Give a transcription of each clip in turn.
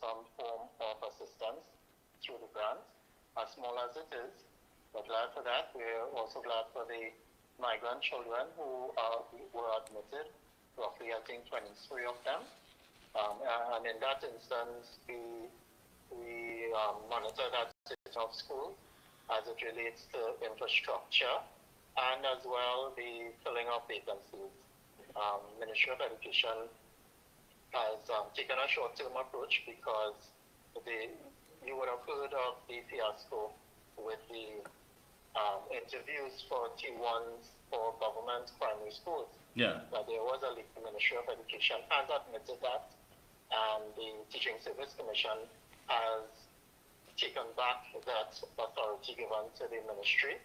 some form of assistance through the grant, as small as it is. We're glad for that. We're also glad for the migrant children who were admitted, roughly I think 23 of them. And in that instance, we monitor that situation of school as it relates to infrastructure and as well the filling of vacancies. Ministry of Education has taken a short-term approach because you would have heard of the fiasco with the interviews for T1s for government primary schools. Yeah. But there was a leak. The Ministry of Education has admitted that, and the Teaching Service Commission has taken back that authority given to the ministry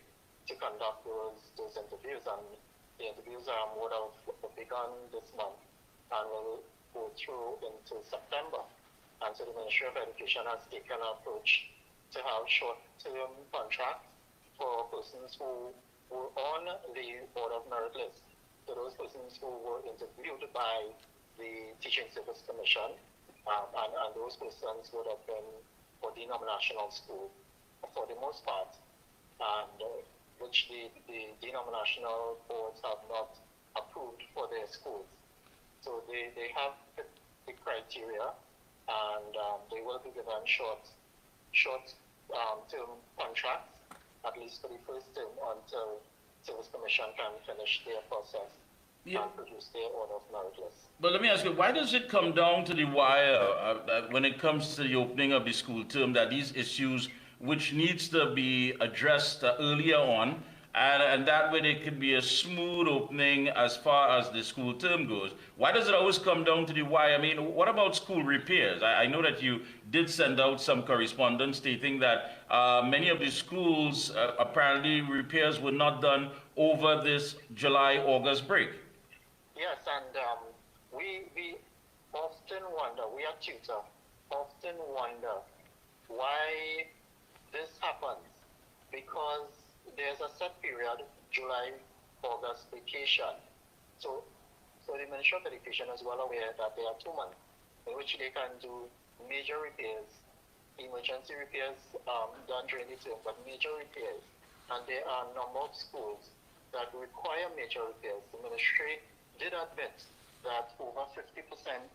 to conduct those interviews. And the interviews would have begun this month and will go through into September. And so the Ministry of Education has taken an approach to have short-term contracts for persons who were on the Order of Merit list. So those persons who were interviewed by the Teaching Service Commission, and those persons would have been for denominational school for the most part, and which the denominational boards have not approved for their schools. So they have the criteria, and they will be given short-term contracts, at least for the first term, until Service Commission can finish their process and produce their Order of Merit list. But let me ask you, why does it come down to the wire when it comes to the opening of the school term, that these issues which needs to be addressed earlier on, and that way there could be a smooth opening as far as the school term goes? Why does it always come down to the wire? I mean, what about school repairs? I know that you did send out some correspondence stating that many of the schools, apparently repairs were not done over this July-August break. Yes, and we often wonder, we at Tutor often wonder why this happens, because there's a set period, July-August vacation. So the Ministry of Education is well aware that there are 2 months in which they can do major repairs, emergency repairs done during the term, but major repairs. And there are a number of schools that require major repairs. The ministry did admit that over 50%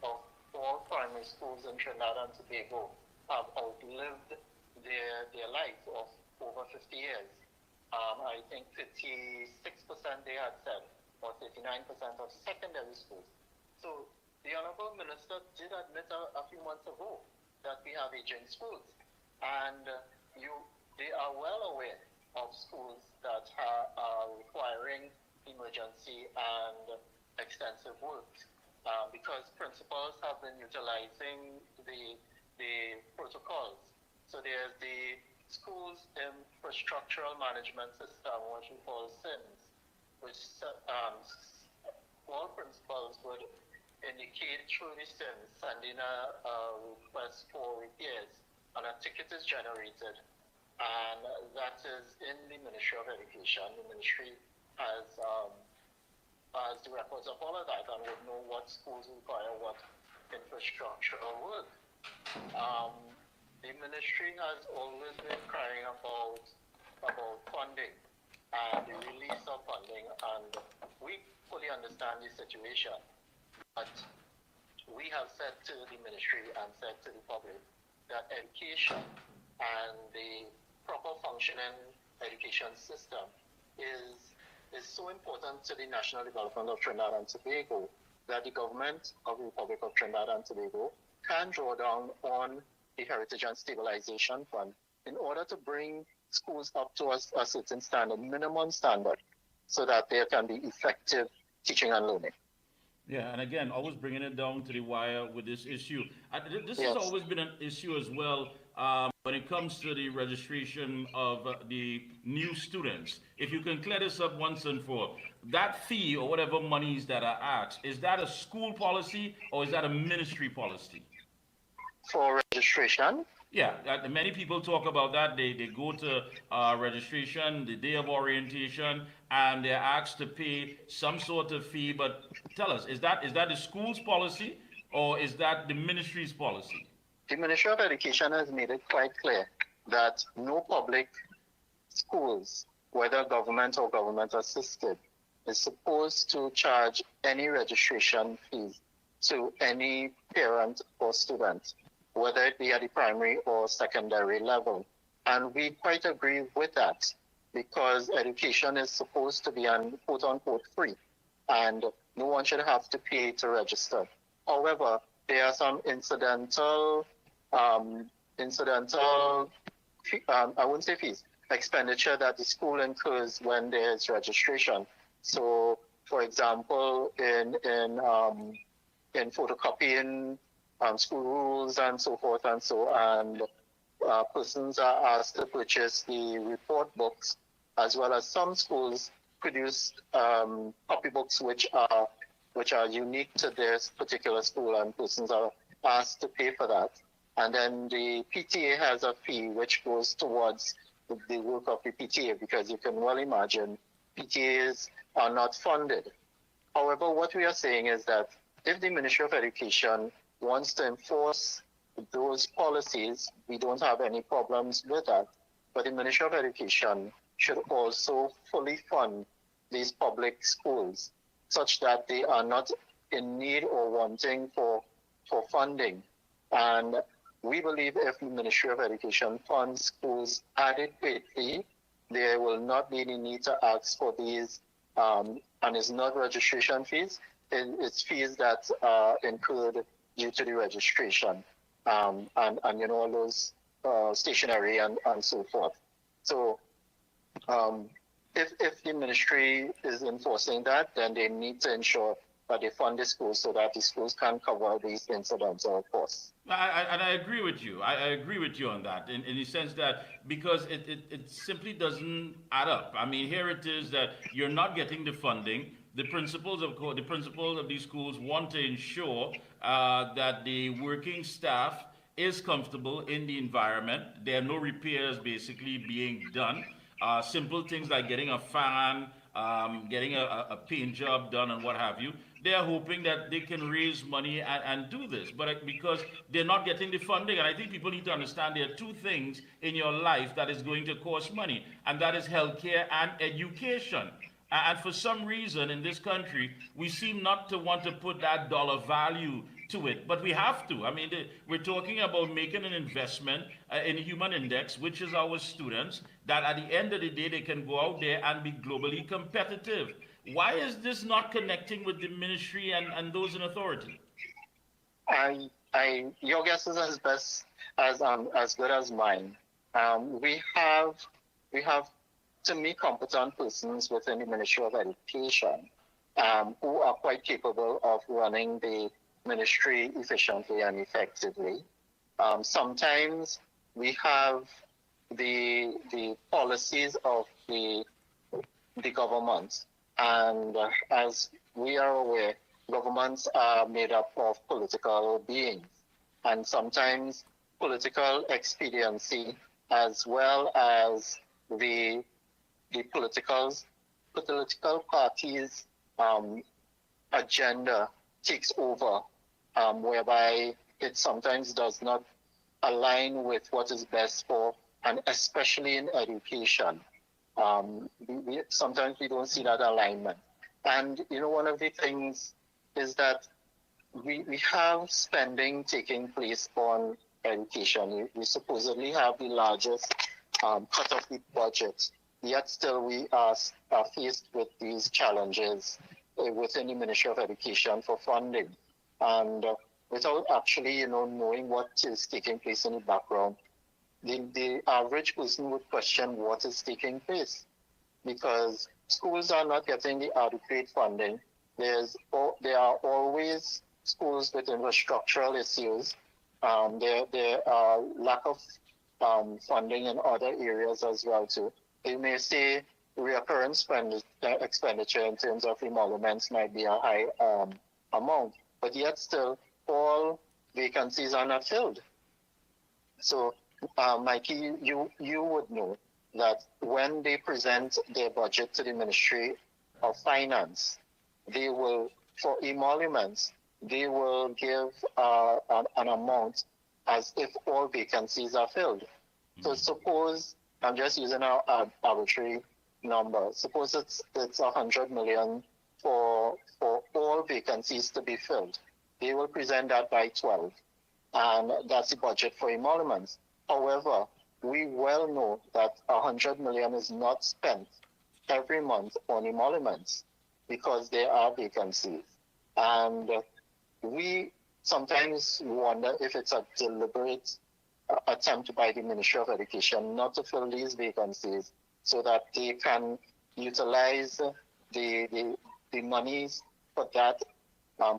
of all primary schools in Trinidad and Tobago have outlived their life of over 50 years. I think 56% they had said, or 39% of secondary schools. So the Honorable Minister did admit a few months ago that we have aging schools, and they are well aware of schools that are requiring emergency and extensive work, because principals have been utilizing the protocols. So there's the Schools Infrastructural Management System, which we call SIMS, which all principals would indicate through the SIMS, sending a request for repairs, and a ticket is generated, and that is in the Ministry of Education. The ministry has the records of all of that and would know what schools require what infrastructural work. The ministry has always been crying about funding and the release of funding, and we fully understand the situation. But we have said to the ministry and said to the public that education and the proper functioning education system is so important to the national development of Trinidad and Tobago that the government of the Republic of Trinidad and Tobago can draw down on the Heritage and Stabilization Fund in order to bring schools up to a certain standard, minimum standard, so that there can be effective teaching and learning. Yeah, and again, always bringing it down to the wire with this issue. This Yes. has always been an issue as well when it comes to the registration of the new students. If you can clear this up once and for all, that fee or whatever monies that are asked, is that a school policy or is that a ministry policy? For registration? Yeah, many people talk about that. They go to registration, the day of orientation, and they're asked to pay some sort of fee. But tell us, is that the school's policy or is that the ministry's policy? the Ministry of Education has made it quite clear that no public schools, whether government or government assisted, is supposed to charge any registration fees to any parent or student, whether it be at the primary or secondary level. And we quite agree with that because education is supposed to be quote unquote free and no one should have to pay to register. However, there are some incidental, I wouldn't say fees, expenditure that the school incurs when there's registration. So, for example, in photocopying school rules and so forth and so on, persons are asked to purchase the report books, as well as some schools produce copybooks which are unique to this particular school, and persons are asked to pay for that. And then the PTA has a fee which goes towards the work of the PTA, because you can well imagine PTAs are not funded. However, what we are saying is that if the Ministry of Education wants to enforce those policies, we don't have any problems with that. But the Ministry of Education should also fully fund these public schools such that they are not in need or wanting for funding. And we believe if the Ministry of Education funds schools adequately, there will not be any need to ask for these, and it's not registration fees, it's fees that are incurred due to the registration, and all those stationery and so forth. So if the ministry is enforcing that, then they need to ensure that they fund the schools so that the schools can cover these incidents or costs. And I agree with you. I agree with you on that in the sense that because it simply doesn't add up. I mean, here it is that you're not getting the funding. The principals of these schools want to ensure that the working staff is comfortable in the environment. There are no repairs basically being done. Simple things like getting a fan, getting a paint job done, and what have you. They are hoping that they can raise money and do this, but because they're not getting the funding, and I think people need to understand there are two things in your life that is going to cost money, and that is healthcare and education. And for some reason in this country, we seem not to want to put that dollar value to it, but we have to. I mean, we're talking about making an investment in the human index, which is our students, that at the end of the day, they can go out there and be globally competitive. Why is this not connecting with the ministry and those in authority? Your guess is as good as mine. We have, to me, competent persons within the Ministry of Education who are quite capable of running the ministry efficiently and effectively. Sometimes we have the policies of the government, and as we are aware, governments are made up of political beings, and sometimes political expediency as well as the political parties' agenda takes over, whereby it sometimes does not align with what is best for, and especially in education. Sometimes we don't see that alignment. And, one of the things is that we have spending taking place on education. We supposedly have the largest cut of the budget, yet still we are faced with these challenges within the Ministry of Education for funding. And without actually, knowing what is taking place in the background, the average person would question what is taking place, because schools are not getting the adequate funding. There are always schools with infrastructural issues. There are lack of funding in other areas as well too. You may say recurrent expenditure in terms of emoluments might be a high amount, but yet still all vacancies are not filled. So, Mikey, you would know that when they present their budget to the Ministry of Finance, they will, for emoluments, they will give an amount as if all vacancies are filled. So suppose, I'm just using our arbitrary number, suppose it's 100 million for all vacancies to be filled. They will present that by 12, and that's the budget for emoluments. However, we well know that 100 million is not spent every month on emoluments because there are vacancies. And we sometimes wonder if it's a deliberate attempt by the Ministry of Education not to fill these vacancies so that they can utilize the monies for that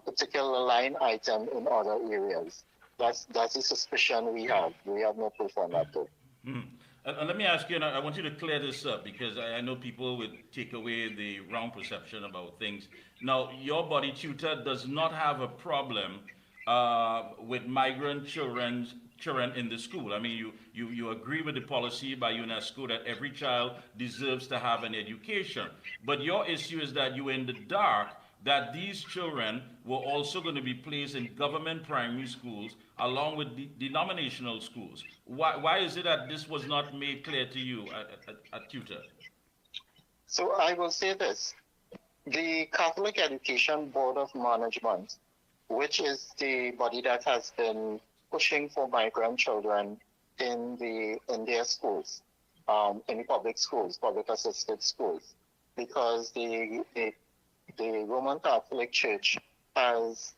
particular line item in other areas. That's the suspicion we have. We have no proof on that though. And let me ask you, and I want you to clear this up because I know people would take away the wrong perception about things. Now, your body tutor does not have a problem with migrant children in the school. I mean, you agree with the policy by UNESCO that every child deserves to have an education. But your issue is that you're in the dark that these children were also going to be placed in government primary schools along with the denominational schools. Why is it that this was not made clear to you at tutor? So I will say this. The Catholic Education Board of Management, which is the body that has been pushing for migrant children in their schools, in the public schools, public assisted schools, because the Roman Catholic Church has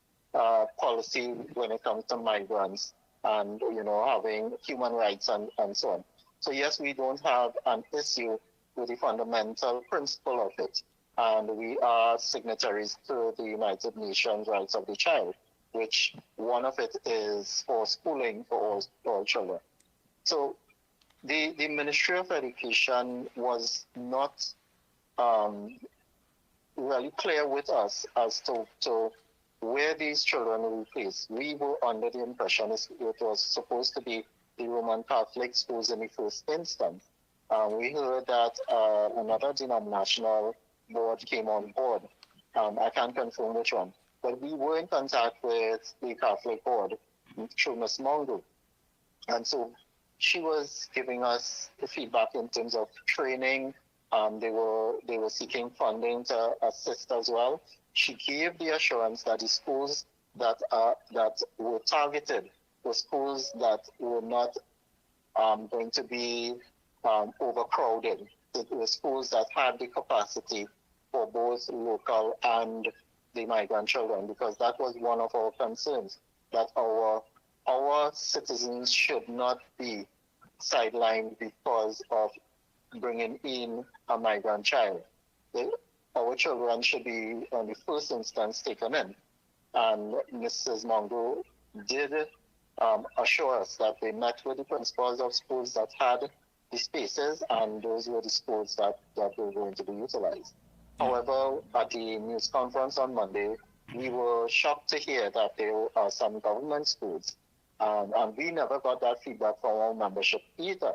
policy when it comes to migrants and having human rights and so on. So yes, we don't have an issue with the fundamental principle of it, and we are signatories to the United Nations Rights of the Child, which one of it is for schooling for all children. So the Ministry of Education was not really clear with us as to where these children will be placed. We were under the impression it was supposed to be the Roman Catholic schools in the first instance. We heard that another denominational board came on board. I can't confirm which one, but we were in contact with the Catholic board through Ms. Mongo. And so she was giving us the feedback in terms of training. They were seeking funding to assist as well. She gave the assurance that the schools that were targeted were schools that were not going to be overcrowded. It were schools that had the capacity for both local and the migrant children, because that was one of our concerns, that our citizens should not be sidelined because of bringing in a migrant child. Our children should be, in the first instance, taken in. And Mrs. Mongo did assure us that they met with the principals of schools that had the spaces, and those were the schools that were going to be utilized. However, at the news conference on Monday, we were shocked to hear that there are some government schools, and we never got that feedback from our membership either.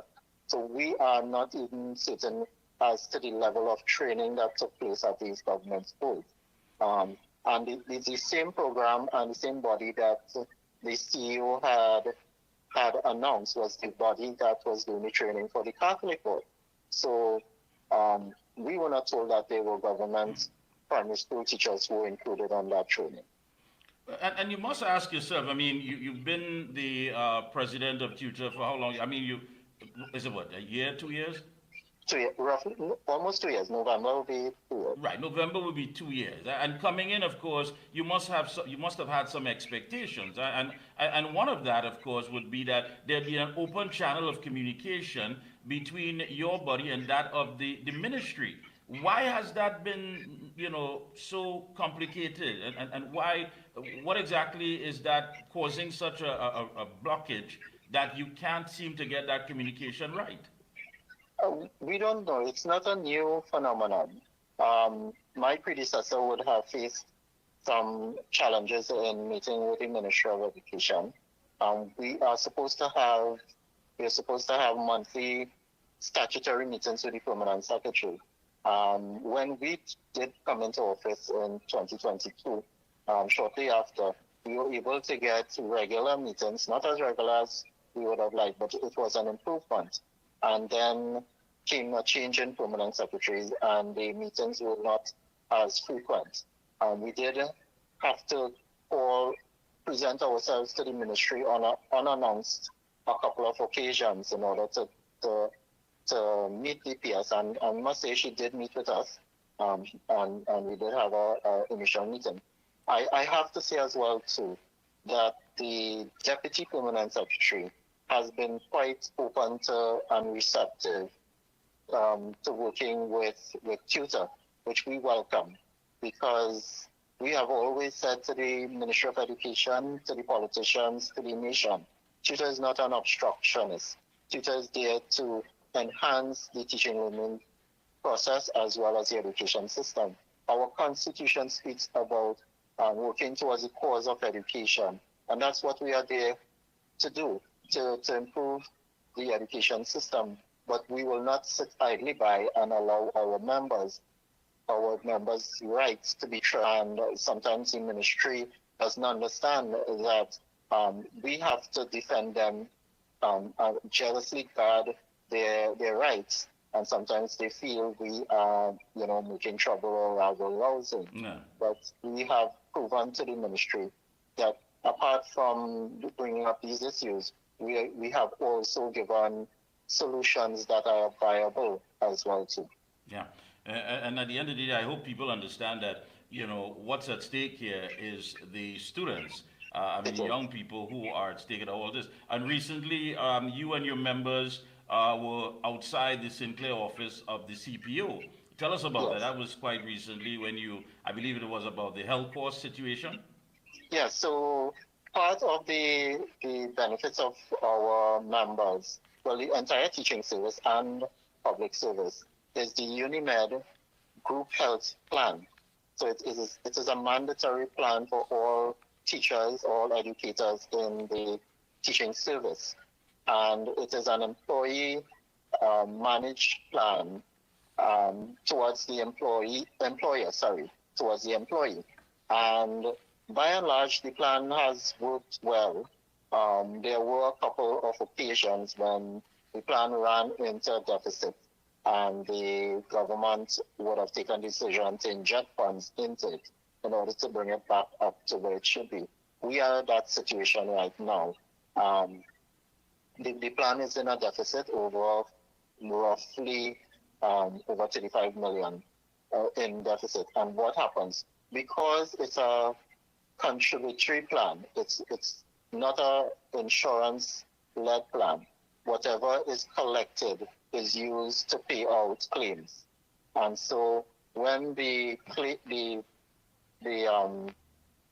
So we are not even certain as to the level of training that took place at these government schools. And the same program and the same body that the CEO had announced was the body that was doing the training for the Catholic board. So we were not told that they were government primary school teachers who were included on that training. And you must ask yourself, I mean, you've been the president of Tutor for how long? I mean, is it what, a year, 2 years? 2 years, roughly, almost 2 years. November will be 2 years. Right, November will be 2 years. And coming in, of course, you must have had some expectations. And one of that, of course, would be that there'd be an open channel of communication between your body and that of the ministry. Why has that been, so complicated? And what exactly is that causing such a blockage that you can't seem to get that communication right? We don't know. It's not a new phenomenon. My predecessor would have faced some challenges in meeting with the Ministry of Education. We're supposed to have monthly statutory meetings with the permanent secretary. When we did come into office in 2022, shortly after, we were able to get regular meetings, not as regular as we would have liked, but it was an improvement. And then came a change in permanent secretaries, and the meetings were not as frequent. We did have to call, present ourselves to the ministry unannounced a couple of occasions in order to, to meet the PS. And I must say she did meet with us, and we did have our initial meeting. I have to say as well too that the deputy permanent secretary has been quite open to and receptive to working with tutor, which we welcome, because we have always said to the Ministry of Education, to the politicians, to the nation, tutor is not an obstructionist. Tutor is there to enhance the teaching learning process as well as the education system. Our constitution speaks about working towards the cause of education, and that's what we are there to do, to improve the education system. But we will not sit idly by and allow our members' rights to be treated. And sometimes the ministry doesn't understand that we have to defend them, jealously guard their rights. And sometimes they feel we are, making trouble or rather rousing. Yeah. But we have proven to the ministry that apart from bringing up these issues, we have also given solutions that are viable as well too. Yeah. And at the end of the day, I hope people understand that, what's at stake here is the students. The young people who are at stake at all this. And recently, you and your members were outside the Sinclair office of the CPO. Tell us about that. Yes. That was quite recently when I believe it was about the health course situation. Yeah, so part of the benefits of our members, well, the entire teaching service and public service, is the UNIMED group health plan. So it is a mandatory plan for all teachers, all educators in the teaching service. And it is an employee managed plan towards the towards the employee. And by and large, the plan has worked well. There were a couple of occasions when the plan ran into a deficit, and the government would have taken decision to inject funds into it in order to bring it back up to where it should be. We are in that situation right now. The plan is in a deficit over roughly over 35 million in deficit. And what happens? Because it's a contributory plan, it's not a insurance-led plan. Whatever is collected is used to pay out claims. And so when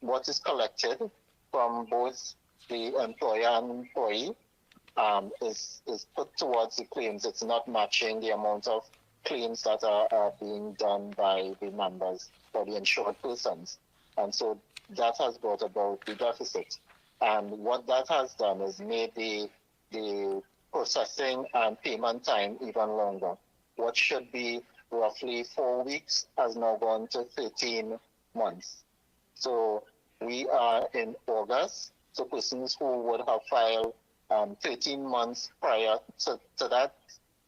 what is collected from both the employer and employee is put towards the claims. It's not matching the amount of claims that are being done by the members or the insured persons. And so that has brought about the deficit. And what that has done is made the processing and payment time even longer. What should be roughly 4 weeks has now gone to 13 months. So we are in August. So persons who would have filed 13 months prior to that,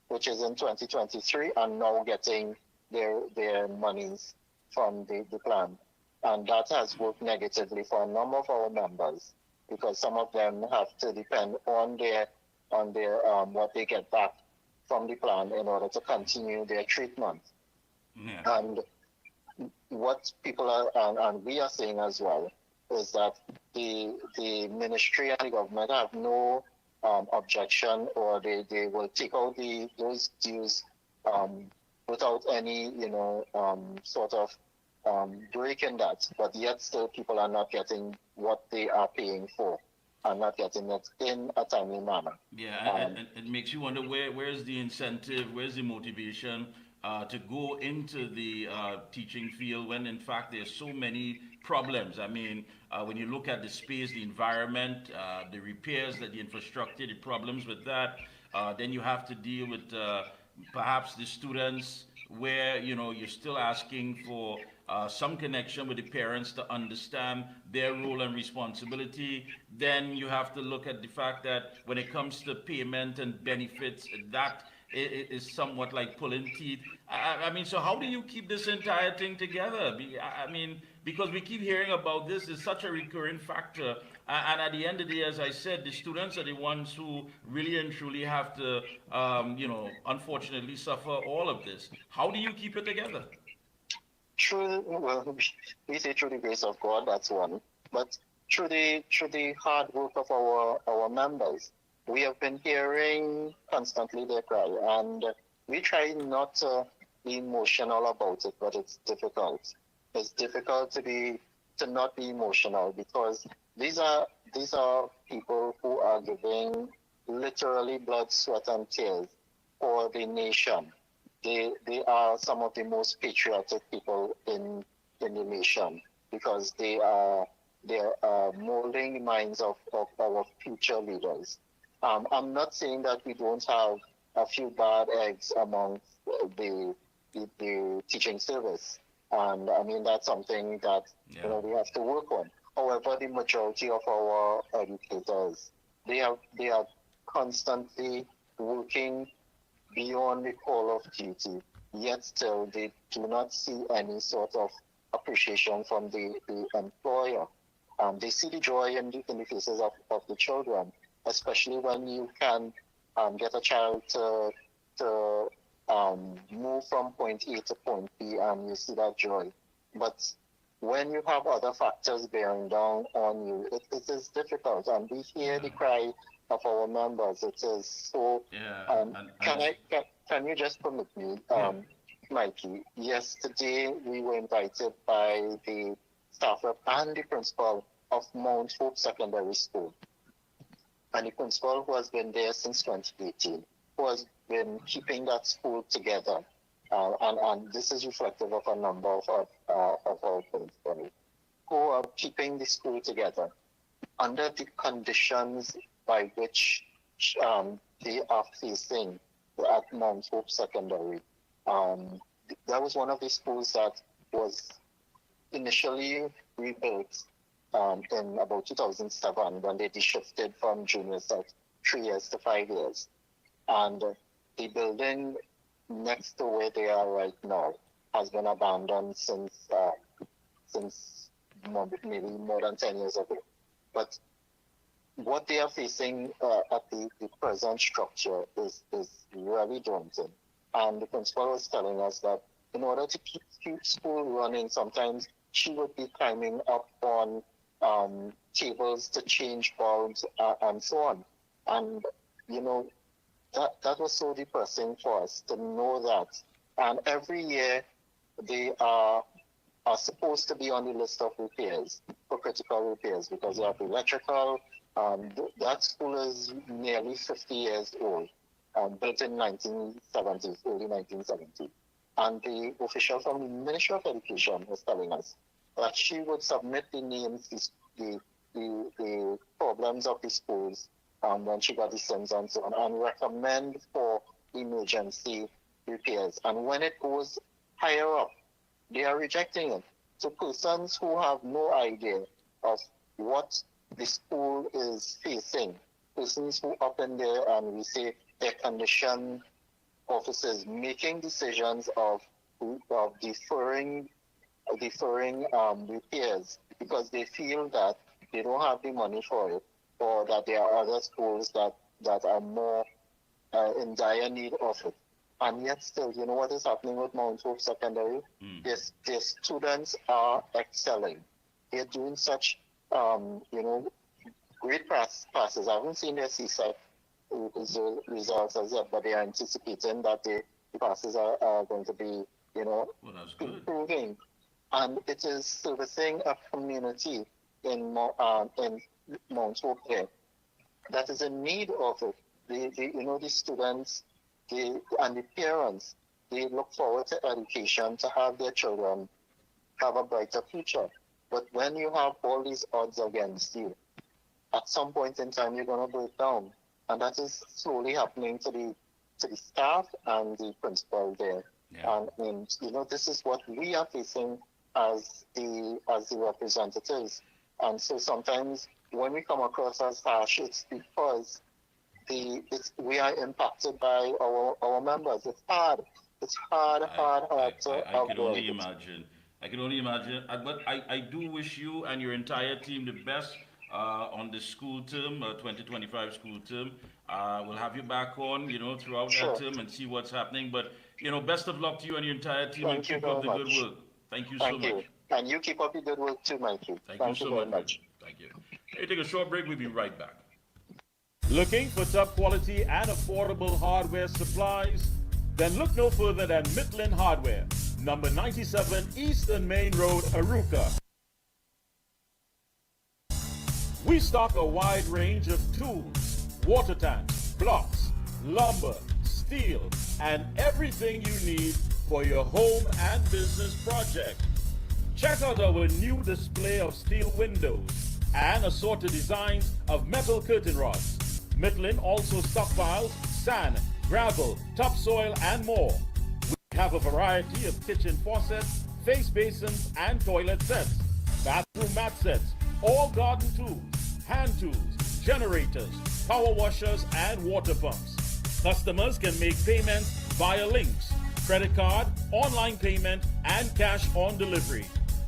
which is in 2023, are now getting their monies from the plan. And that has worked negatively for a number of our members, because some of them have to depend on their what they get back from the plan in order to continue their treatment. Yeah. And what people are and we are saying as well is that the ministry and the government have no objection, or they will take out those dues without any sort of break in that, but yet still people are not getting what they are paying for, and not getting it in a timely manner. Yeah, and it makes you wonder where's the incentive, where's the motivation to go into the teaching field when in fact there's so many problems. I mean, when you look at the space, the environment, the repairs, the infrastructure, the problems with that, then you have to deal with perhaps the students where you're still asking for some connection with the parents to understand their role and responsibility. Then you have to look at the fact that when it comes to payment and benefits, that is somewhat like pulling teeth. I mean, so how do you keep this entire thing together? I mean, because we keep hearing about this, is such a recurring factor. And at the end of the day, as I said, the students are the ones who really and truly have to, unfortunately suffer all of this. How do you keep it together? Through, well, we say through the grace of God, that's one. But through the hard work of our members, we have been hearing constantly their cry, and we try not to be emotional about it, but it's difficult. It's difficult to not be emotional because these are these are people who are giving literally blood, sweat, and tears for the nation. They are some of the most patriotic people in the nation because they are molding the minds of our future leaders. I'm not saying that we don't have a few bad eggs amongst the teaching service, and I mean that's something that Yeah. we have to work on. However, the majority of our educators, they are constantly working beyond the call of duty, yet still they do not see any sort of appreciation from the employer. They see the joy in the faces of the children, especially when you can get a child to move from point A to point B and you see that joy. But when you have other factors bearing down on you, it is difficult. And we hear the Yeah. cry of our members. It is so. Yeah. Can can you just permit me, Yeah. Mikey? Yesterday we were invited by the staff rep and the principal of Mount Hope Secondary School, and the principal who has been there since 2018, who has been keeping that school together. And this is reflective of a number of our principals who are keeping the school together under the conditions by which they are facing at Mount Hope Secondary. Um, that was one of the schools that was initially rebuilt in about 2007 when they shifted from junior set 3 years to 5 years. And the building next to where they are right now has been abandoned since maybe more than 10 years ago. But what they are facing at the present structure is really daunting. And the principal was telling us that in order to keep school running, sometimes she would be climbing up on tables to change bulbs and so on. And, you know, that was so depressing for us to know that. And every year they are supposed to be on the list of repairs for critical repairs because they have electrical. That school is nearly 50 years old, built in 1970s, early 1970s. And the official from the Ministry of Education was telling us that she would submit the names, the problems of the schools when she got the SIMs and so on, and recommend for emergency repairs. And when it goes higher up, they are rejecting it. So persons who have no idea of what the school is facing, persons who up in there and we say air condition officers making decisions of deferring repairs because they feel that they don't have the money for it, or that there are other schools that are more in dire need of it. And yet still, you know what is happening with Mount Hope Secondary? Mm. Their students are excelling. They're doing such, great passes. I haven't seen their CSEC results as yet, but they are anticipating that the passes are going to be, Well, that's good. improving. And it is servicing a community in Mount Hope there that is in need of it. The students and the parents, they look forward to education to have their children have a brighter future. But when you have all these odds against you, at some point in time you're going to break down, and that is slowly happening to the staff and the principal there. Yeah. And this is what we are facing as the representatives. And so sometimes when we come across as harsh, it's because we are impacted by our members. It's hard. It's hard to I can avoid only it. imagine. I can only imagine. But I do wish you and your entire team the best on the school term, 2025 school term. We'll have you back on, throughout that Sure. term and see what's happening. But, best of luck to you and your entire team and Thank you keep up very the good much. work. Thank you so Thank much. you. And you keep up your good work too, Mikey. Thank you Thank you so very much, my much. friend. Thank you. Hey, take a short break. We'll be right back. Looking for top quality and affordable hardware supplies? Then look no further than Midland Hardware, number 97 Eastern Main Road, Aruka. We stock a wide range of tools, water tanks, blocks, lumber, steel, and everything you need for your home and business project. Check out our new display of steel windows and assorted designs of metal curtain rods. Midland also stockpiles sand, gravel, topsoil, and more. We have a variety of kitchen faucets, face basins, and toilet sets, bathroom mat sets, all garden tools, hand tools, generators, power washers, and water pumps. Customers can make payments via links, credit card, online payment, and cash on delivery.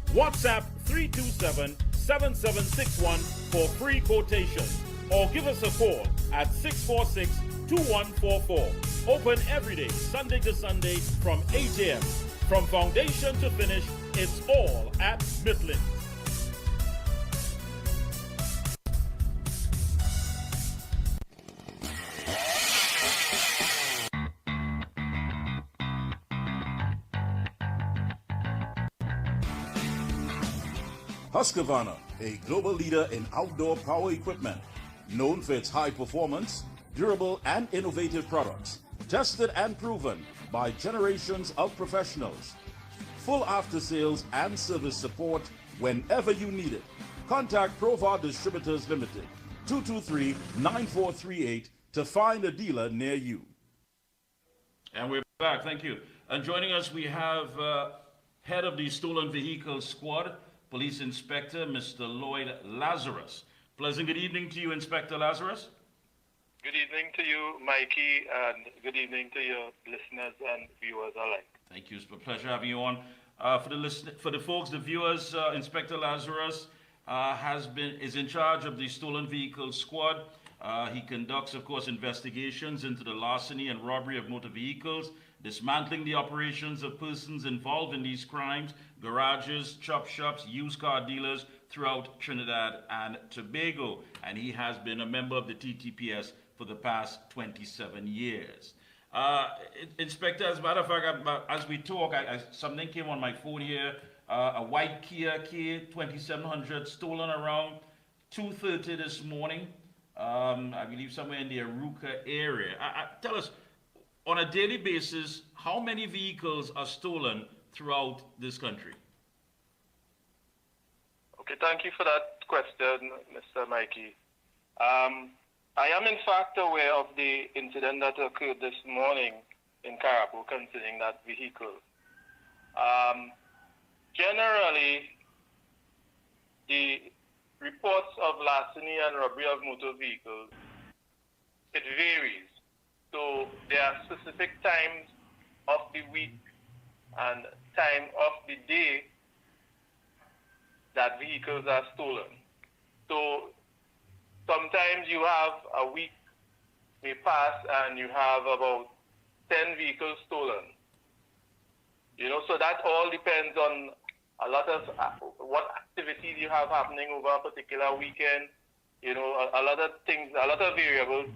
WhatsApp 327-7761 for free quotations, or give us a call at 646-2144. Open every day, Sunday to Sunday from 8 a.m. From foundation to finish, it's all at Midland. Husqvarna, a global leader in outdoor power equipment, known for its high performance, durable and innovative products, tested and proven by generations of professionals. Full after sales and service support whenever you need it. Contact Provar Distributors Limited, 223-9438 to find a dealer near you. And we're back. Thank you. And joining us, we have head of the Stolen Vehicle Squad, Police Inspector Mr. Lloyd Lazarus. Pleasant good evening to you, Inspector Lazarus. Good evening to you, Mikey, and good evening to your listeners and viewers alike. Thank you. It's a pleasure having you on. For the folks, the viewers, Inspector Lazarus is in charge of the Stolen Vehicle Squad. He conducts, of course, investigations into the larceny and robbery of motor vehicles, dismantling the operations of persons involved in these crimes, garages, chop shops, used car dealers throughout Trinidad and Tobago. And he has been a member of the TTPS for the past 27 years. Inspector, as a matter of fact, as we talk, something came on my phone here, a white Kia K2700 stolen around 2:30 this morning. I believe somewhere in the Aruka area. Tell us, on a daily basis, how many vehicles are stolen throughout this country? Okay, thank you for that question, Mr. Mikey. I am in fact aware of the incident that occurred this morning in Carapo concerning that vehicle. Generally, the reports of larceny and robbery of motor vehicles, it varies. So there are specific times of the week and time of the day that vehicles are stolen. So sometimes you have a week may pass and you have about 10 vehicles stolen. So that all depends on a lot of what activities you have happening over a particular weekend. A lot of things, a lot of variables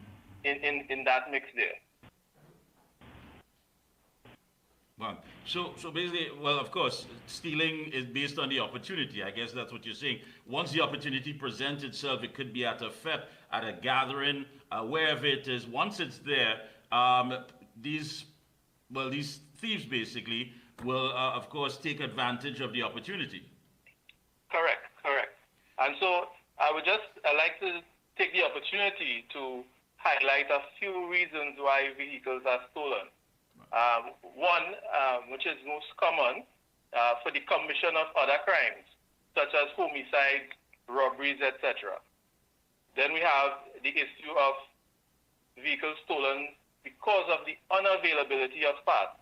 in that mix there. Wow. So basically, well, of course, stealing is based on the opportunity. I guess that's what you're saying. Once the opportunity presents itself, it could be at a fete, at a gathering, wherever it is. Once it's there, these thieves basically will, of course, take advantage of the opportunity. Correct. And so I like to take the opportunity to highlight a few reasons why vehicles are stolen. One, which is most common, for the commission of other crimes, such as homicides, robberies, etc. Then we have the issue of vehicles stolen because of the unavailability of parts.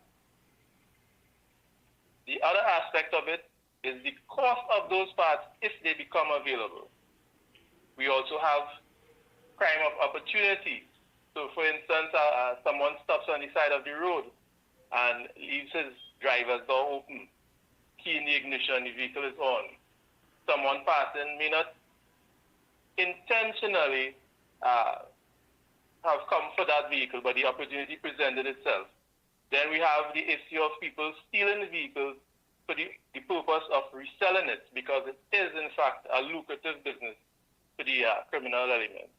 The other aspect of it is the cost of those parts if they become available. We also have crime of opportunity. So for instance, someone stops on the side of the road and leaves his driver's door open, key in the ignition, the vehicle is on. Someone passing may not intentionally have come for that vehicle, but the opportunity presented itself. Then we have the issue of people stealing vehicles for the purpose of reselling it, because it is in fact a lucrative business for the criminal elements.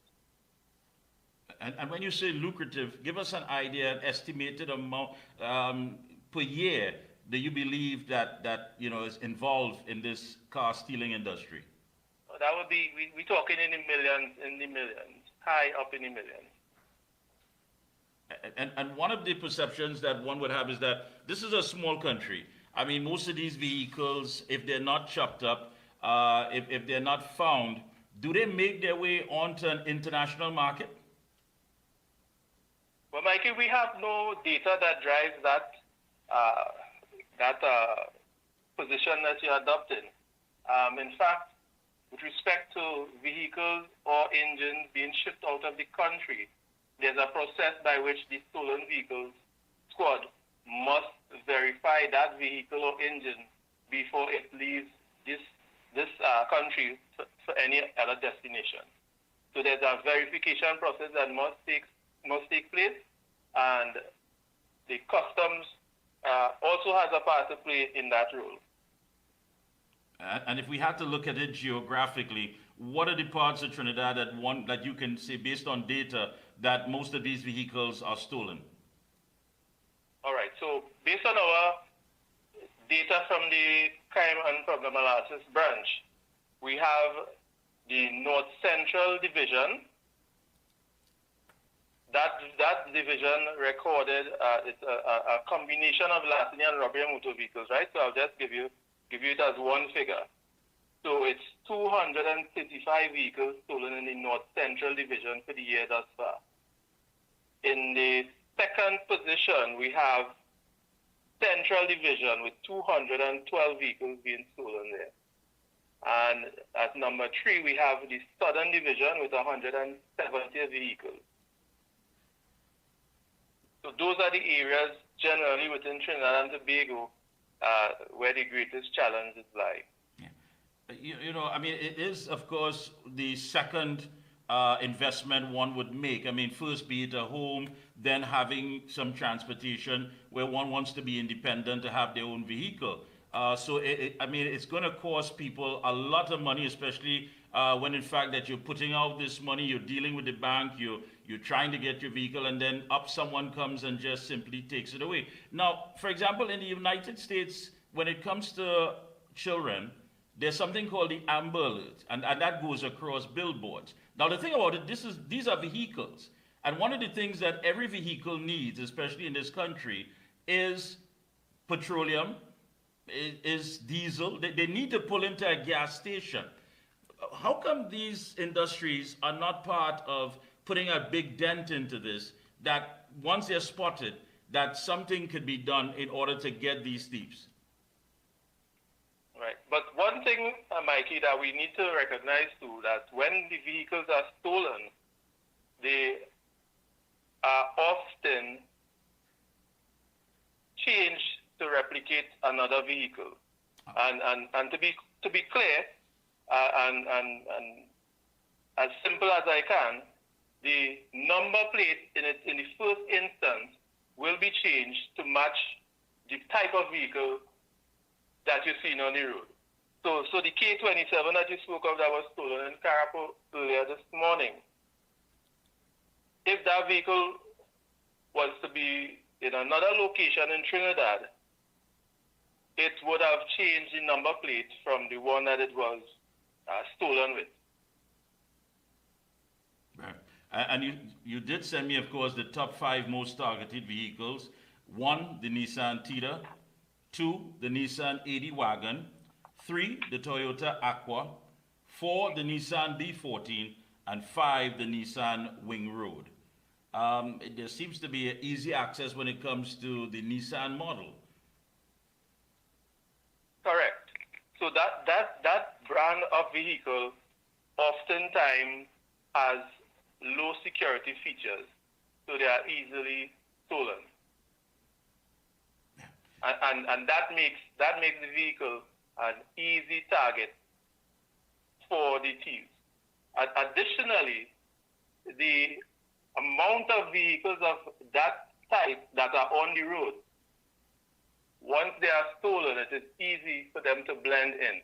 And when you say lucrative, give us an idea, an estimated amount per year that you believe that is involved in this car stealing industry. That would be, we're talking in the millions, high up in the millions. And one of the perceptions that one would have is that this is a small country. I mean, most of these vehicles, if they're not chopped up, if they're not found, do they make their way onto an international market? Well, Mikey, we have no data that drives that position that you're adopting. In fact, with respect to vehicles or engines being shipped out of the country, there's a process by which the stolen vehicles squad must verify that vehicle or engine before it leaves this country for any other destination. So there's a verification process that must take place, and the customs also has a part to play in that role. And if we had to look at it geographically, what are the parts of Trinidad that you can say based on data that most of these vehicles are stolen? All right, so based on our data from the Crime and Problem Analysis branch, we have the North Central Division. That division recorded it's a combination of larceny and robbery and motor vehicles, right? So I'll just give you it as one figure. So it's 235 vehicles stolen in the North Central Division for the year thus far. In the second position, we have Central Division with 212 vehicles being stolen there. And at number 3, we have the Southern Division with 170 vehicles. So those are the areas generally within Trinidad and Tobago where the greatest challenges lie. Yeah. I mean, it is, of course, the second investment one would make. I mean, first be it a home, then having some transportation where one wants to be independent, to have their own vehicle. So, I mean, it's going to cost people a lot of money, especially when in fact that you're putting out this money, you're dealing with the bank, you're trying to get your vehicle, and then someone comes and just simply takes it away. Now, for example, in the United States, when it comes to children, there's something called the Amber Alert, and that goes across billboards. Now, the thing about it, these are vehicles. And one of the things that every vehicle needs, especially in this country, is petroleum, is diesel. They need to pull into a gas station. How come these industries are not part of putting a big dent into this, that once they're spotted, that something could be done in order to get these thieves? Right. But one thing, Mikey, that we need to recognize too, that when the vehicles are stolen, they are often changed to replicate another vehicle. And to be clear, and as simple as I can, the number plate in the first instance will be changed to match the type of vehicle that you're seeing on the road. So the K27 that you spoke of that was stolen in Carapo earlier this morning, if that vehicle was to be in another location in Trinidad, it would have changed the number plate from the one that it was stolen with. Right. And you did send me, of course, the top 5 most targeted vehicles. 1, the Nissan Tida. 2, the Nissan 80 wagon, 3, the Toyota Aqua, 4, the Nissan D14, and 5, the Nissan Wing Road. There seems to be easy access when it comes to the Nissan model. Correct. So that brand of vehicle oftentimes has low security features, so they are easily stolen. And that makes the vehicle an easy target for the thieves. Additionally, the amount of vehicles of that type that are on the road, once they are stolen, it is easy for them to blend in.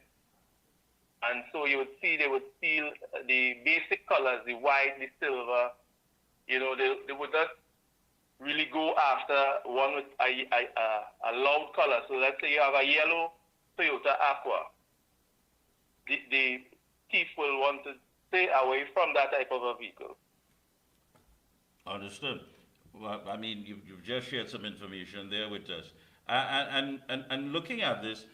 And so you would see they would steal the basic colors, the white, the silver. You know, they would not really go after one with a loud color. So let's say you have a yellow Toyota Aqua. The thief will want to stay away from that type of a vehicle. Understood. Well, I mean, you've just shared some information there with us. And looking at this,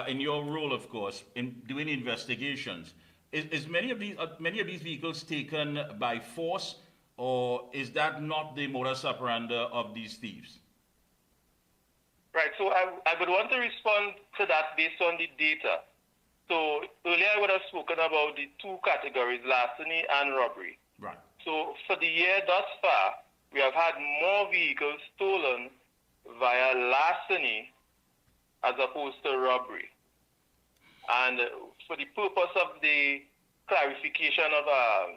in your role, of course, in doing investigations, is many of these vehicles taken by force, or is that not the modus operandi of these thieves? Right. So I would want to respond to that based on the data. So earlier I would have spoken about the two categories, larceny and robbery. Right. So for the year thus far, we have had more vehicles stolen via larceny as opposed to robbery. And for the purpose of the clarification of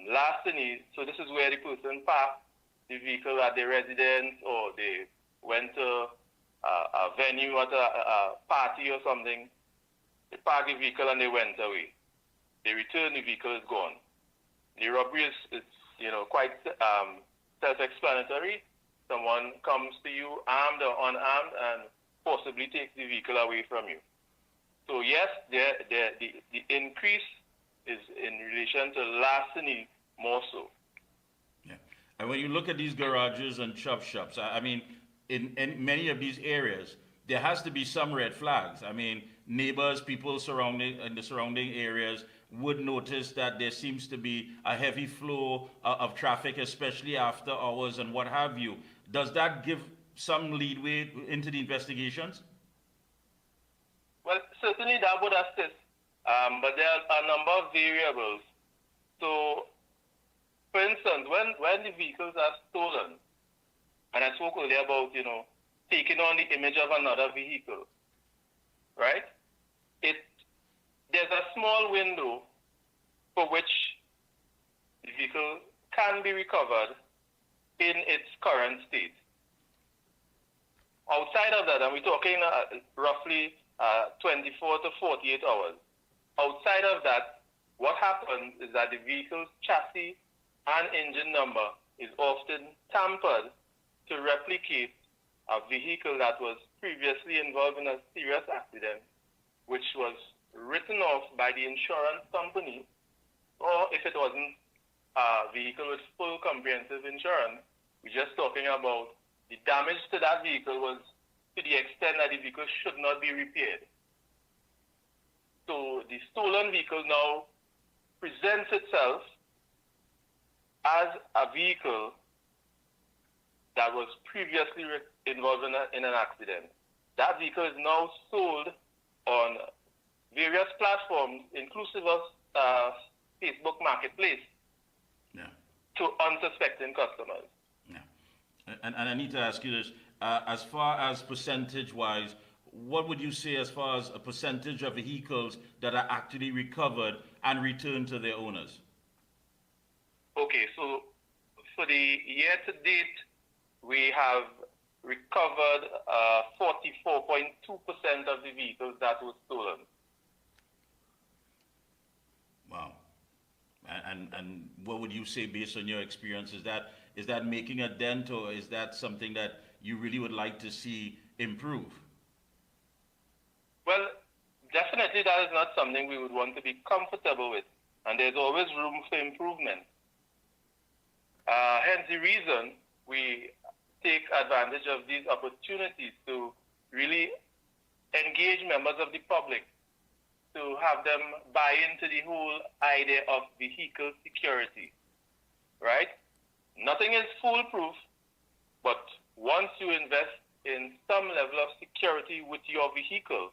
larceny, so this is where the person parked the vehicle at their residence, or they went to a venue at a party or something. They parked the vehicle and they went away. They returned, the vehicle is gone. The robbery is quite self-explanatory. Someone comes to you armed or unarmed and possibly takes the vehicle away from you. So yes, the increase is in relation to larceny more so. Yeah. And when you look at these garages and chop shops, I mean, in many of these areas, there has to be some red flags. I mean, neighbors, people in the surrounding areas would notice that there seems to be a heavy flow of traffic, especially after hours and what have you. Does that give some leadway into the investigations? Well, certainly that would assist, but there are a number of variables. So, for instance, when the vehicles are stolen, and I spoke earlier about, taking on the image of another vehicle, right? There's a small window for which the vehicle can be recovered in its current state. Outside of that, and we're talking roughly 24 to 48 hours. Outside of that, what happens is that the vehicle's chassis and engine number is often tampered to replicate a vehicle that was previously involved in a serious accident, which was written off by the insurance company, or if it wasn't a vehicle with full comprehensive insurance, we're just talking about the damage to that vehicle was to the extent that the vehicle should not be repaired. So the stolen vehicle now presents itself as a vehicle that was previously involved in an accident. That vehicle is now sold on various platforms, inclusive of Facebook Marketplace, to unsuspecting customers. Yeah. And I need to ask you this, as far as percentage-wise, what would you say as far as a percentage of vehicles that are actually recovered and returned to their owners? Okay, so for the year to date, we have recovered 44.2% of the vehicles that were stolen. Wow. And what would you say based on your experience? Is that making a dent, or is that something that you really would like to see improve? Well, definitely that is not something we would want to be comfortable with, and there's always room for improvement. Hence the reason we take advantage of these opportunities to really engage members of the public to have them buy into the whole idea of vehicle security, right? Nothing is foolproof, but once you invest in some level of security with your vehicle,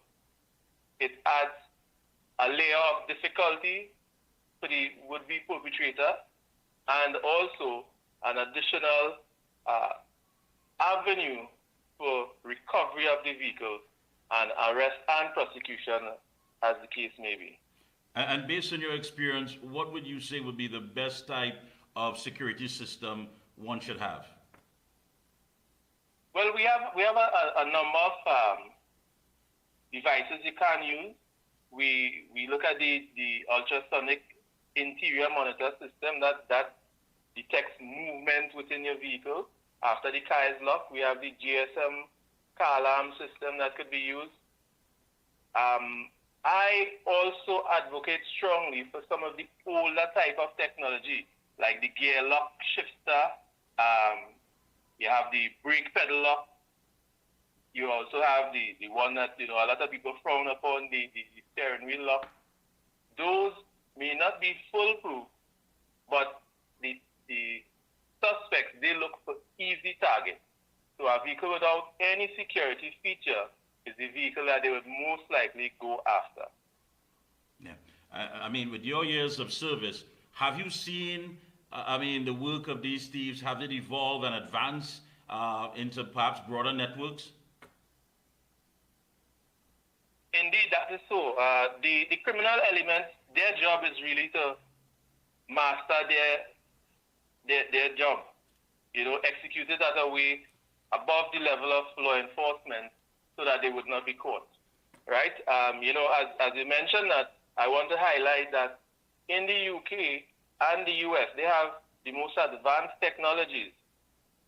it adds a layer of difficulty for the would-be perpetrator and also an additional avenue for recovery of the vehicle and arrest and prosecution as the case may be. And based on your experience, what would you say would be the best type of security system one should have? Well, we have a number of devices you can use. We look at the ultrasonic interior monitor system that detects movement within your vehicle after the car is locked. We have the GSM car alarm system that could be used. I also advocate strongly for some of the older type of technology, like the gear lock shifter. You have the brake pedal lock. You also have the one that, a lot of people frown upon, the steering wheel lock. Those may not be foolproof, but the suspects, they look for easy targets. So a vehicle without any security feature is the vehicle that they would most likely go after. Yeah. I mean, with your years of service, have you seen, the work of these thieves, have it evolved and advanced into perhaps broader networks? Indeed, that is so. The criminal elements, their job is really to master their job, execute it at a way above the level of law enforcement so that they would not be caught, right? As you mentioned, that I want to highlight that in the UK and the US, they have the most advanced technologies,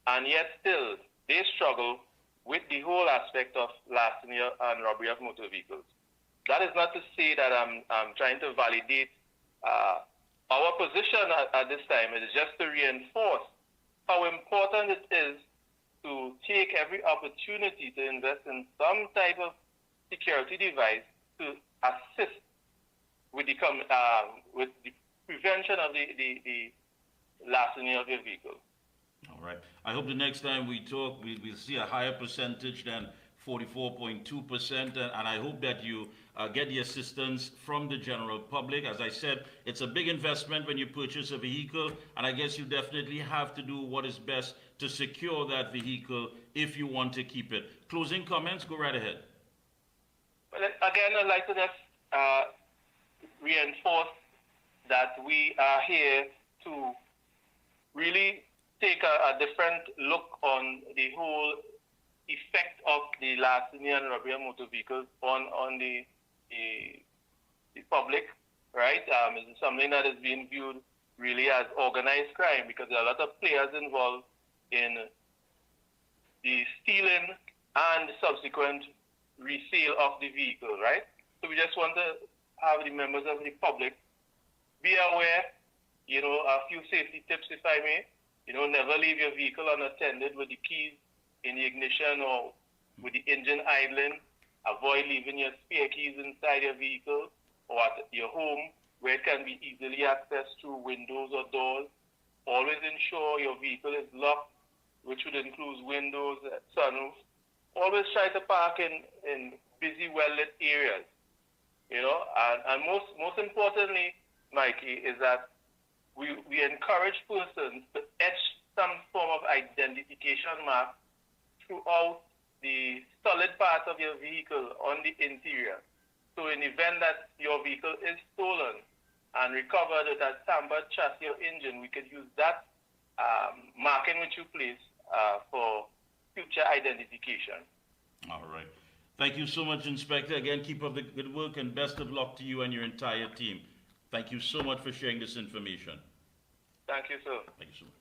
and yet still they struggle with the whole aspect of larceny and robbery of motor vehicles. That is not to say that I'm trying to validate our position at this time. It is just to reinforce how important it is to take every opportunity to invest in some type of security device to assist with the prevention of the larceny of your vehicle. All right. I hope the next time we talk, we'll see a higher percentage than 44.2%, and I hope that you get the assistance from the general public. As I said, it's a big investment when you purchase a vehicle, and I guess you definitely have to do what is best to secure that vehicle if you want to keep it. Closing comments, go right ahead. Well, again, I'd like to just reinforce that we are here to really take a different look on the whole effect of the larceny and robbery of motor vehicles on the public, right? It's something that is being viewed really as organized crime because there are a lot of players involved in the stealing and subsequent resale of the vehicle, right? So we just want to have the members of the public be aware, a few safety tips, if I may. Never leave your vehicle unattended with the keys in the ignition or with the engine idling. Avoid leaving your spare keys inside your vehicle or at your home where it can be easily accessed through windows or doors. Always ensure your vehicle is locked, which would include windows, sunroofs. Always try to park in busy, well-lit areas. And most importantly, Mikey, is that we encourage persons to etch some form of identification mark throughout the solid part of your vehicle on the interior. So in the event that your vehicle is stolen and recovered with a tampered chassis or engine, we could use that marking which you place for future identification. All right. Thank you so much, Inspector. Again, keep up the good work and best of luck to you and your entire team. Thank you so much for sharing this information. Thank you, sir. Thank you so much.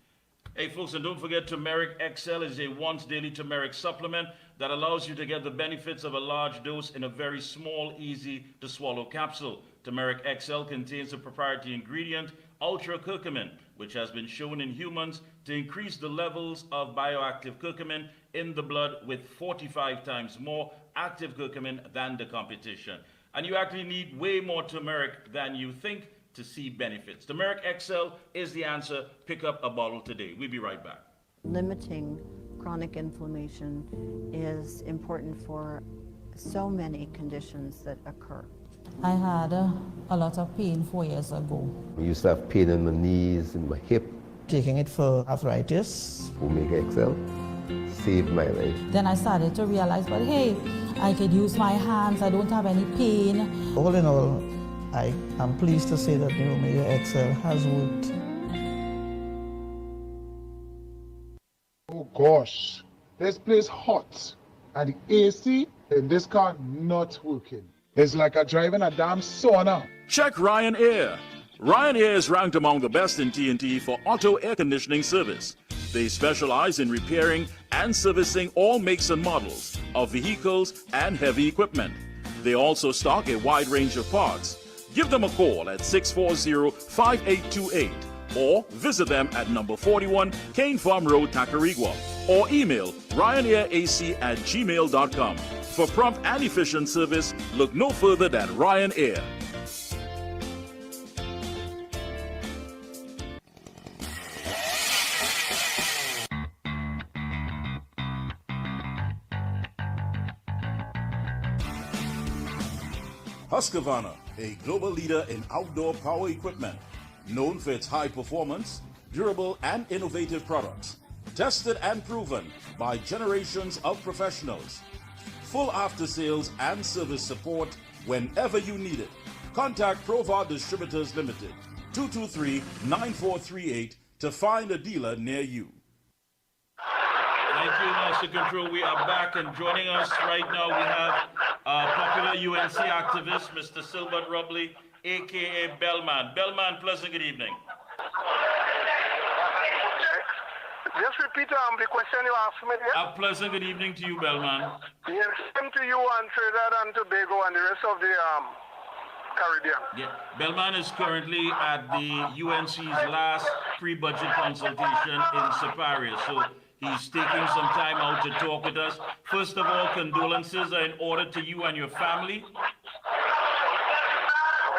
Hey, folks, and don't forget Turmeric XL is a once daily turmeric supplement that allows you to get the benefits of a large dose in a very small, easy to swallow capsule. Turmeric XL contains a proprietary ingredient, ultra-curcumin, which has been shown in humans to increase the levels of bioactive curcumin in the blood with 45 times more active curcumin than the competition. And you actually need way more turmeric than you think to see benefits. Turmeric XL is the answer. Pick up a bottle today. We'll be right back. Limiting chronic inflammation is important for so many conditions that occur. I had a lot of pain 4 years ago. I used to have pain in my knees and my hip. Taking it for arthritis. Omega XL saved my life. Then I started to realize, but hey, I could use my hands, I don't have any pain. All in all, I am pleased to say that the Omega XL has worked. Oh gosh, this place hot and the AC in this car not working. It's like a driving a damn sauna. Check Ryan Air. Ryan Air is ranked among the best in TNT for auto air conditioning service. They specialize in repairing and servicing all makes and models of vehicles and heavy equipment. They also stock a wide range of parts. Give them a call at 640-5828 or visit them at number 41 Cane Farm Road, Tacarigua, or email ryanairac@gmail.com. For prompt and efficient service, look no further than Ryan Air. Husqvarna, a global leader in outdoor power equipment, known for its high performance, durable and innovative products, tested and proven by generations of professionals. Full after-sales and service support whenever you need it. Contact Provar Distributors Limited, 223-9438 to find a dealer near you. Thank you, Master Control. We are back, and joining us right now we have popular UNC activist, Mr. Silbert Rubley, a.k.a. Bellman. Bellman, pleasant good evening. Just repeat the question you asked me there. A pleasant good evening to you, Bellman. Yes, same to you and Trinidad and Tobago and the rest of the Caribbean. Yeah. Bellman is currently at the UNC's last pre-budget consultation in Superior, so he's taking some time out to talk with us. First of all, condolences are in order to you and your family.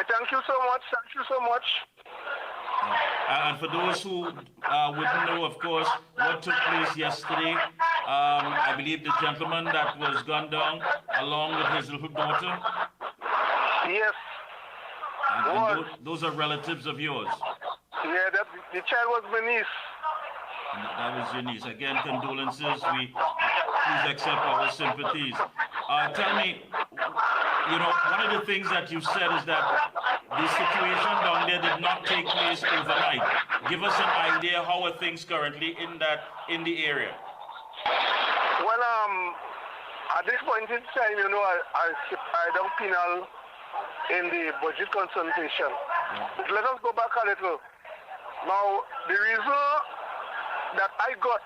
Thank you so much. Thank you so much. And for those who wouldn't know, of course, what took place yesterday, I believe the gentleman that was gunned down along with his little daughter. Yes. And those are relatives of yours. Yeah, the child was my niece. And that was your niece. Again, condolences. Please accept our sympathies. Tell me, one of the things that you said is that the situation down there did not take place overnight. Give us an idea how are things currently in the area. Well, at this point in time, I don't penal in the budget consultation. But let us go back a little. Now, the reason that I got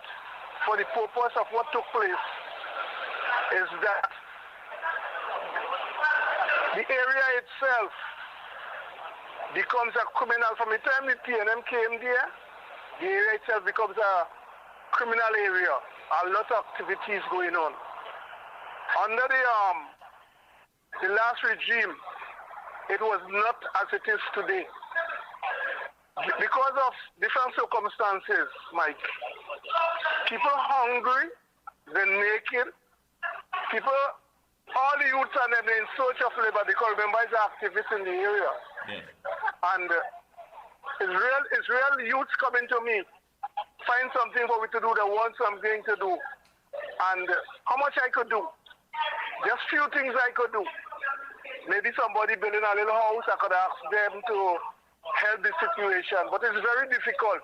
for the purpose of what took place is that the area itself becomes a criminal. From the time the PNM came there, the area itself becomes a criminal area. A lot of activities going on. Under the last regime, it was not as it is today. Because of different circumstances, Mike. People hungry, they're naked. People, all the youths are in search of labor because remember it's activists in the area. Yeah. And Israel youths coming to me, find something for me to do, they want something to do. And how much I could do? Just few things I could do. Maybe somebody building a little house, I could ask them to help the situation. But it's very difficult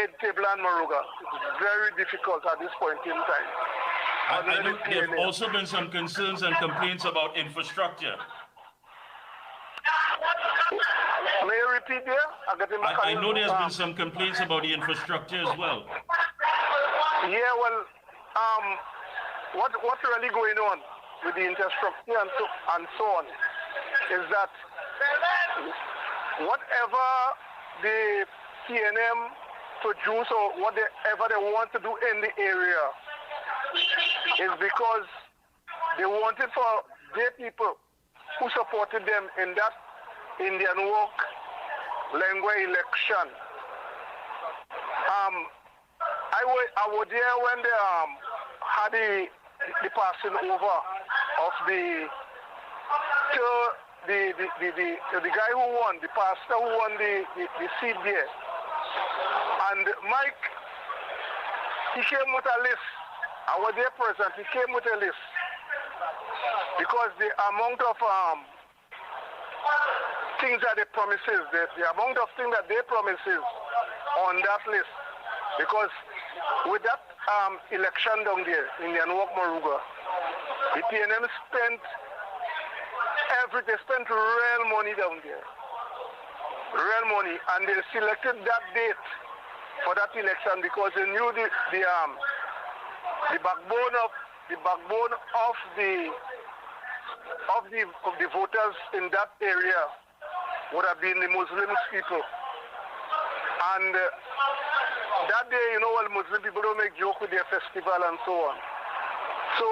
in Tabla and Moruga. It's very difficult at this point in time. I know there have also been some concerns and complaints about infrastructure. May you repeat there? I know there's been some complaints about the infrastructure as well. Yeah, well, what's really going on with the infrastructure and so on is that whatever the PNM produce or whatever they want to do in the area is because they wanted for their people who supported them in that Indian Walk Lengua election. I was there when they had the passing over of the guy who won, the pastor who won the seat there. And Mike, he came with a list. I was there present. He came with a list because the amount of things that they promises, the amount of things that they promises on that list, because with that election down there in the Anwak Moruga, the PNM spent real money down there, real money, and they selected that date for that election because they knew the backbone of the voters in that area would have been the Muslim people. And that day, you know, well, Muslim people don't make joke with their festival and so on. So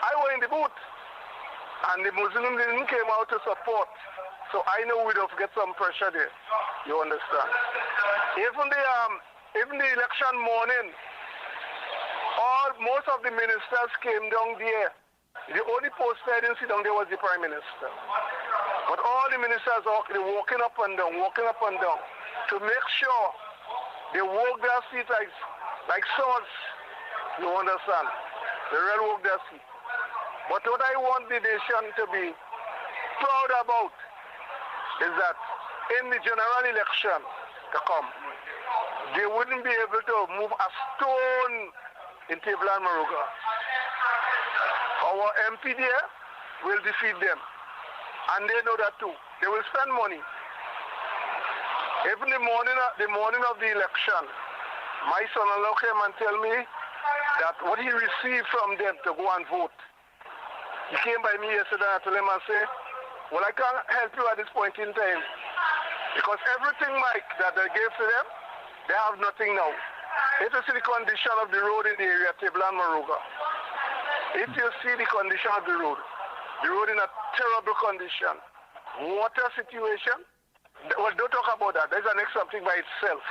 I was in the booth, and the Muslims didn't came out to support. So I know we'd have get some pressure there. You understand? Even the election morning, most of the ministers came down there. The only poster I didn't see down there was the Prime Minister. But all the ministers are walking up and down to make sure they walk their seat like swords. You understand? They really walk their seat. But what I want the nation to be proud about is that in the general election to come, they wouldn't be able to move a stone in Tablan Moruga. Our MP there will defeat them. And they know that too. They will spend money. Even the morning of the election, my son-in-law came and tell me that what he received from them to go and vote. He came by me yesterday and I told him and say, well, I can't help you at this point in time. Because everything, Mike, that they gave to them, they have nothing now. If you see the condition of the road in the area, Tablan Moruga, if you see the condition of the road in a terrible condition, water situation, well, don't talk about that. That's the next something by itself.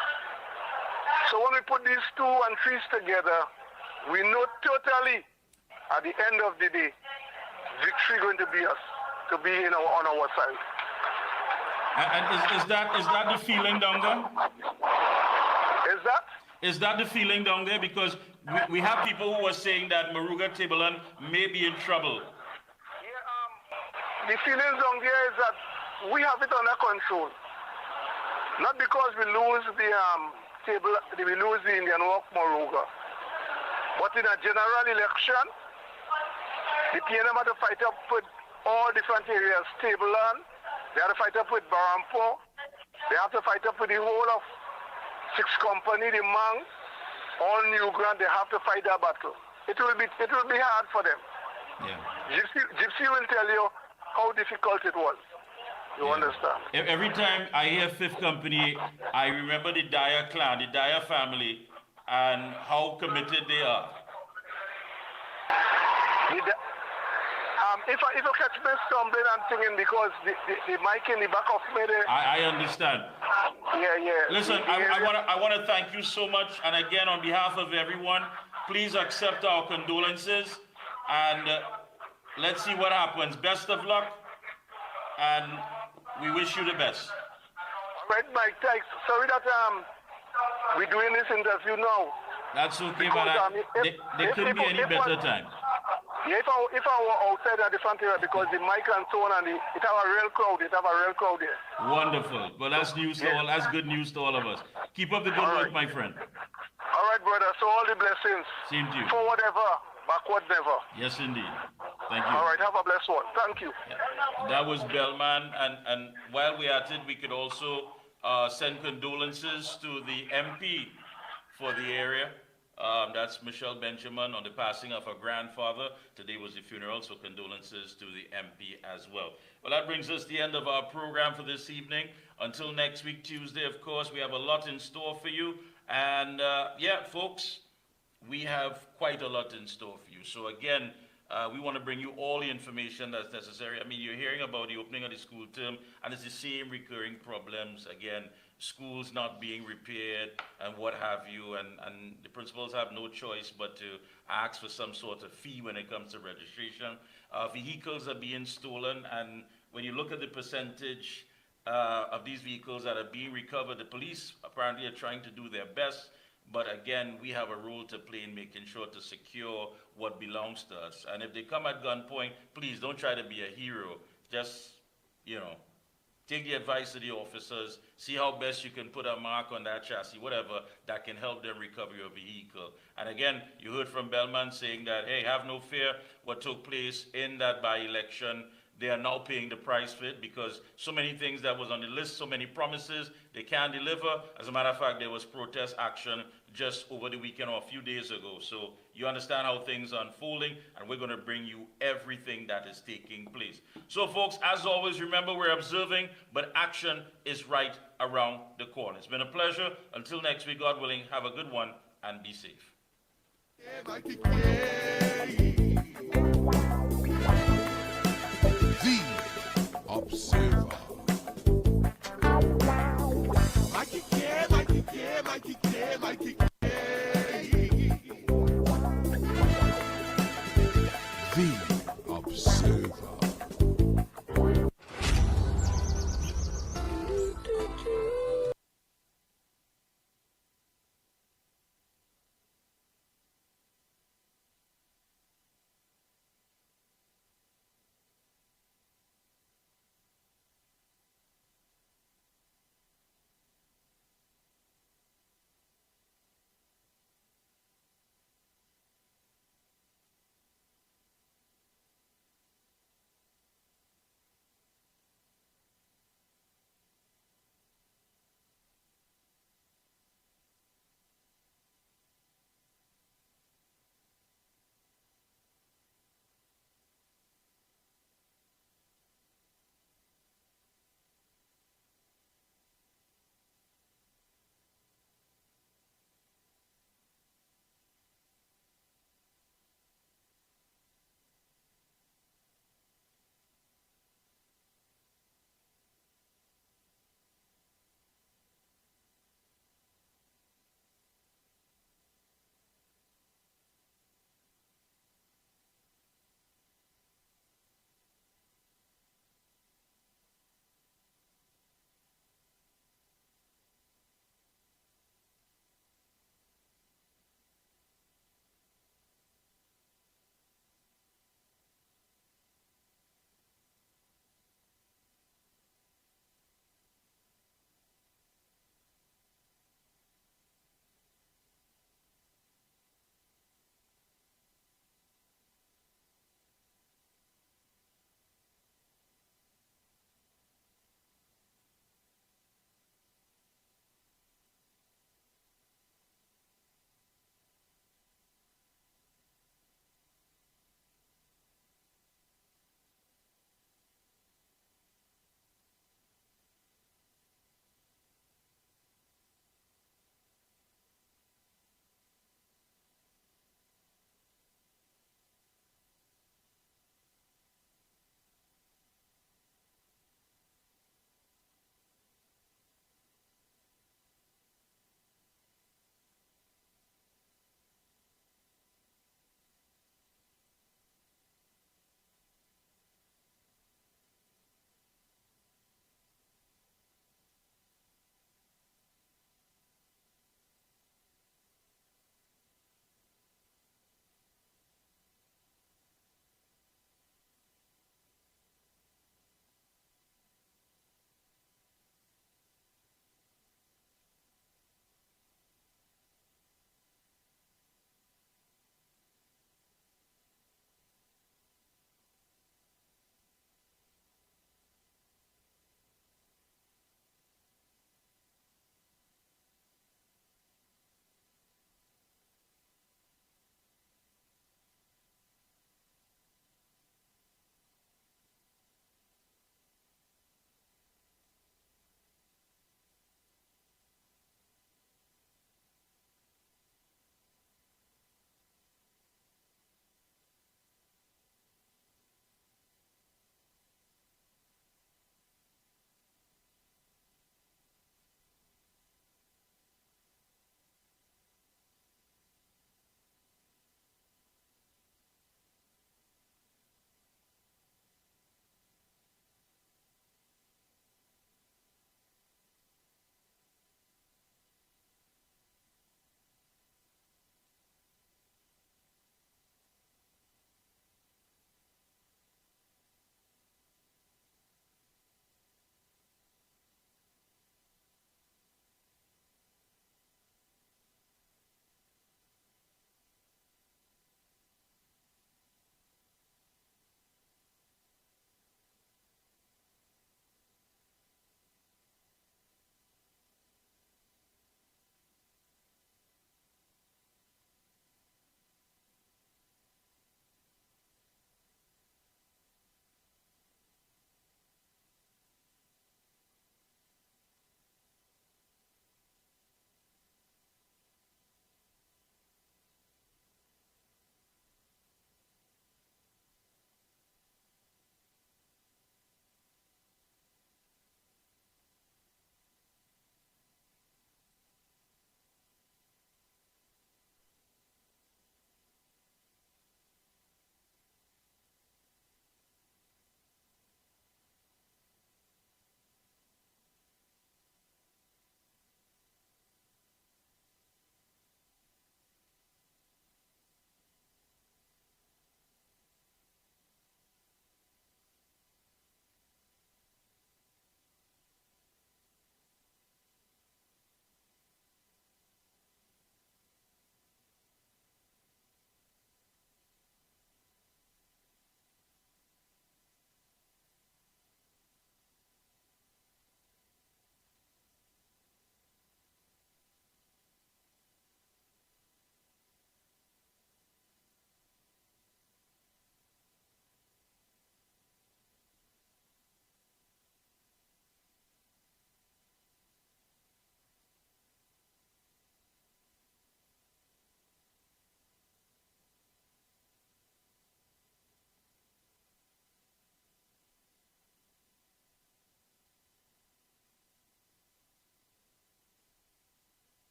So when we put these two and trees together, we know totally at the end of the day, victory going to be us, to be on our side. And is that the feeling down there? Is that? Is that the feeling down there? Because we have people who are saying that Moruga Tablan may be in trouble. The feelings down there is that we have it under control. Not because we lose the Indian Walk Moruga, but in a general election, the PNM had to fight up with all different areas. Tablan, they had to fight up with Barampo, they have to fight up with the whole of 6 Company, the Mang, all New Grand. They have to fight that battle. It will be hard for them. Yeah. Gypsy will tell you how difficult it was. You understand? Every time I hear 5th Company, I remember the Dyer clan, the Dyer family, and how committed they are. If I catch me stumbling and singing because the mic in the back of me there. I understand. Yeah. Listen, I want to thank you so much, and again, on behalf of everyone, please accept our condolences, and let's see what happens. Best of luck, and we wish you the best. All right, Mike, thanks. Sorry that we're doing this interview now. That's okay, because, but there couldn't be any better time. Yeah, if I were outside at the front area, because the mic and so on, and it have a real crowd here. Wonderful. Well, that's news to all. That's good news to all of us. Keep up the good work, my friend. All right, brother. So all the blessings. Same to you. Forward ever, backward never. Yes, indeed. Thank you. All right, have a blessed one. Thank you. Yeah. That was Bellman, and while we're at it, we could also send condolences to the MP for the area. That's Michelle Benjamin on the passing of her grandfather. Today was the funeral, so condolences to the MP as well. Well, that brings us to the end of our program for this evening. Until next week, Tuesday, of course, we have a lot in store for you. And yeah, folks, we have quite a lot in store for you. So again, we want to bring you all the information that's necessary. I mean, you're hearing about the opening of the school term, and it's the same recurring problems. Again, schools not being repaired and what have you, and the principals have no choice but to ask for some sort of fee when it comes to registration. Vehicles are being stolen, and when you look at the percentage of these vehicles that are being recovered, the police apparently are trying to do their best. But again, we have a role to play in making sure to secure what belongs to us. And if they come at gunpoint, please don't try to be a hero. Just, take the advice of the officers, see how best you can put a mark on that chassis, whatever, that can help them recover your vehicle. And again, you heard from Bellman saying that, hey, have no fear what took place in that by-election. They are now paying the price for it because so many things that was on the list, so many promises, they can't deliver. As a matter of fact, there was protest action just over the weekend or a few days ago. So you understand how things are unfolding, and we're going to bring you everything that is taking place. So folks, as always, remember we're observing, but action is right around the corner. It's been a pleasure. Until next week, God willing, have a good one and be safe. Mikey K.